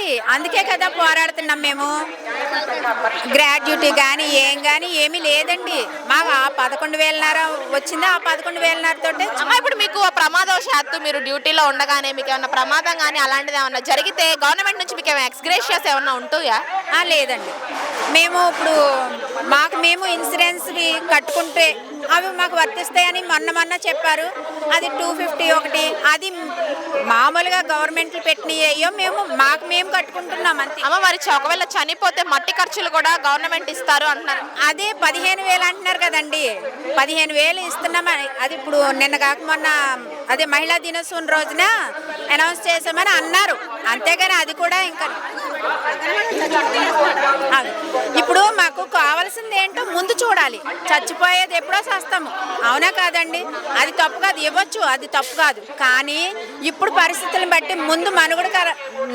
లేదండి, అందుకే కదా పోరాడుతున్నాం మేము. గ్రాడ్యుటీ కానీ ఏమీ లేదండి. మాకు ఆ 11,500 వచ్చిందా, ఆ 11,500 తోటే. అమ్మ, ఇప్పుడు మీకు ప్రమాదవశాత్తు మీరు డ్యూటీలో ఉండగానే మీకు ఏమన్నా ప్రమాదం కానీ అలాంటిది ఏమన్నా జరిగితే గవర్నమెంట్ నుంచి మీకు ఏమైనా ఎక్స్గ్రేషియస్ ఏమన్నా ఉంటాయా? లేదండి, మేము ఇప్పుడు మేము ఇన్సూరెన్స్వి కట్టుకుంటే అవి మాకు వర్తిస్తాయని మొన్న చెప్పారు. అది 250 ఒకటి, అది మామూలుగా గవర్నమెంట్లు పెట్టినయ్యో మేము కట్టుకుంటున్నాం అంతే. అమ్మ, మరి ఒకవేళ చనిపోతే మట్టి ఖర్చులు కూడా గవర్నమెంట్ ఇస్తారు అంటున్నారు. అదే 15,000 అంటున్నారు కదండి, 15,000 ఇస్తున్నామని. అది ఇప్పుడు నిన్న కాక మొన్న అదే మహిళా దినోత్సవం రోజున అనౌన్స్ చేసామని అన్నారు, అంతేగాని అది కూడా ఇంకా ఇప్పుడు మాకు కావాల్సింది ఏంటో ముందు చూడాలి. చచ్చిపోయేది ఎప్పుడో చేస్తాము, అవునా కాదండి? అది తప్పు కాదు, ఇవ్వచ్చు, అది తప్పు కాదు. కానీ ఇప్పుడు పరిస్థితులను బట్టి ముందు మనుగడ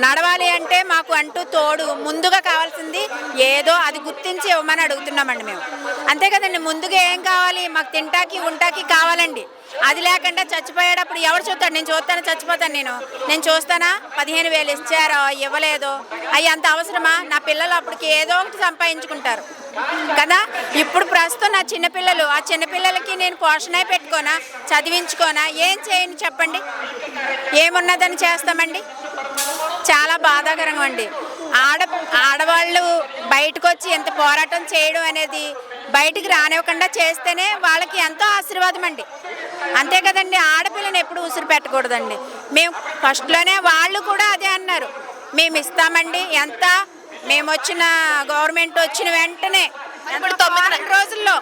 నడవాలి అంటే మాకు అంటూ తోడు ముందుగా కావాల్సింది ఏదో అది గుర్తించి ఇవ్వమని అడుగుతున్నామండి మేము, అంతే కదండి. ముందుగా ఏం కావాలి? మాకు తింటాకి ఉంటాకి కావాలండి. అది లేకుండా చచ్చిపోయేటప్పుడు ఎవరు చూస్తాడు? నేను చూస్తాను, చచ్చిపోతాను. నేను చూస్తానా? 15,000 ఇచ్చారో ఇవ్వలేదో అవి అంత అవసరమా? నా పిల్లలు అప్పటికి ఏదో ఒకటి సంపాదించుకుంటారు కదా. ఇప్పుడు ప్రస్తుతం నా చిన్నపిల్లలు, ఆ చిన్నపిల్లలకి నేను పోషణ పెట్టుకోనా, చదివించుకోనా, ఏం చేయను చెప్పండి? ఏమున్నదని చేస్తామండి? చాలా బాధాకరంగా అండి. ఆడవాళ్ళు బయటకు వచ్చి ఎంత పోరాటం చేయడం అనేది, బయటికి రానివ్వకుండా చేస్తేనే వాళ్ళకి ఎంతో ఆశీర్వాదం అండి, అంతే కదండి. ఆడపిల్లని ఎప్పుడు ఉసిరు పెట్టకూడదండి. మేము ఫస్ట్లోనే వాళ్ళు కూడా అదే అన్నారు, మేము ఇస్తామండి. ఎంత మేము వచ్చిన గవర్నమెంట్ వచ్చిన వెంటనే ఇప్పుడు 9 రోజుల్లో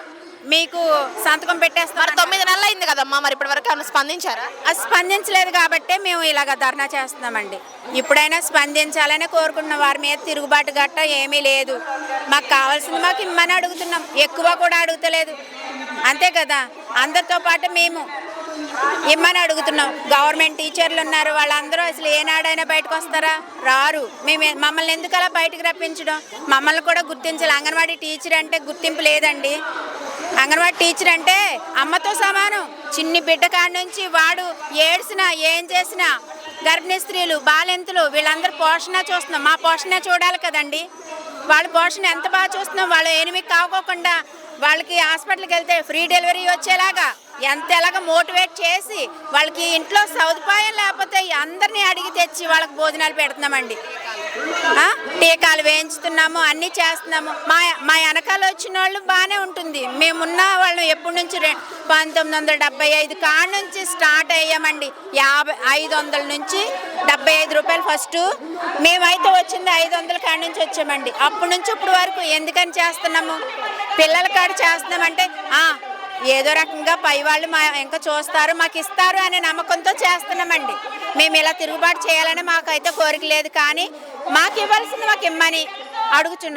మీకు సంతకం పెట్టేస్తారు. 9 నెలలు అయింది కదమ్మా, మరి ఇప్పటి వరకు ఏమైనా స్పందించారా? అది స్పందించలేదు కాబట్టే మేము ఇలాగ ధర్నా చేస్తున్నామండి. ఇప్పుడైనా స్పందించాలని కోరుకుంటున్నాం. వారి మీద తిరుగుబాటు గట్ట ఏమీ లేదు. మాకు కావాల్సింది మాకు ఇమ్మని అడుగుతున్నాం, ఎక్కువ కూడా అడుగుతలేదు, అంతే కదా. అందరితో పాటు మేము ఇమ్మని అడుగుతున్నాం. గవర్నమెంట్ టీచర్లు ఉన్నారు, వాళ్ళందరూ అసలు ఏనాడైనా బయటకు వస్తారా? రారు. మమ్మల్ని ఎందుకు అలా బయటకు రప్పించడం? మమ్మల్ని కూడా గుర్తించాలి. అంగన్వాడీ టీచర్ అంటే గుర్తింపు లేదండి. అంగన్వాడీ టీచర్ అంటే అమ్మతో సమానం. చిన్ని బిడ్డ కాడి నుంచి వాడు ఏడ్చినా ఏం చేసినా, గర్భిణీ స్త్రీలు, బాలింతలు, వీళ్ళందరూ పోషణ చూస్తున్నాం. మా పోషణ చూడాలి కదండి. వాళ్ళ పోషణ ఎంత బాగా చూస్తున్నాం. వాళ్ళు ఎనిమిది కాకోకుండా వాళ్ళకి హాస్పిటల్కి వెళ్తే ఫ్రీ డెలివరీ వచ్చేలాగా ఎలాగ మోటివేట్ చేసి వాళ్ళకి ఇంట్లో సదుపాయం లేకపోతే అందరినీ అడిగి తెచ్చి వాళ్ళకి భోజనాలు పెడుతున్నామండి. టీకాలు వేయించుతున్నాము, అన్నీ చేస్తున్నాము. మా వెనకాల వచ్చిన వాళ్ళు బాగానే ఉంటుంది. మేమున్న వాళ్ళు ఎప్పటి నుంచి 1975 కాడ నుంచి స్టార్ట్ అయ్యామండి. 500 నుంచి 75 రూపాయలు ఫస్ట్. మేమైతే వచ్చింది 500 కాడ నుంచి వచ్చామండి. అప్పటి నుంచి ఇప్పుడు వరకు ఎందుకని చేస్తున్నాము? పిల్లల కాడ చేస్తున్నామంటే ఏదో రకంగా పై వాళ్ళు ఇంకా చూస్తారు, మాకు ఇస్తారు అనే నమ్మకంతో చేస్తున్నామండి. మేము ఇలా తిరుగుబాటు చేయాలని మాకైతే కోరిక లేదు, కానీ మాకు ఇవ్వాల్సింది మాకు ఇమ్మని అడుగుతున్నాం.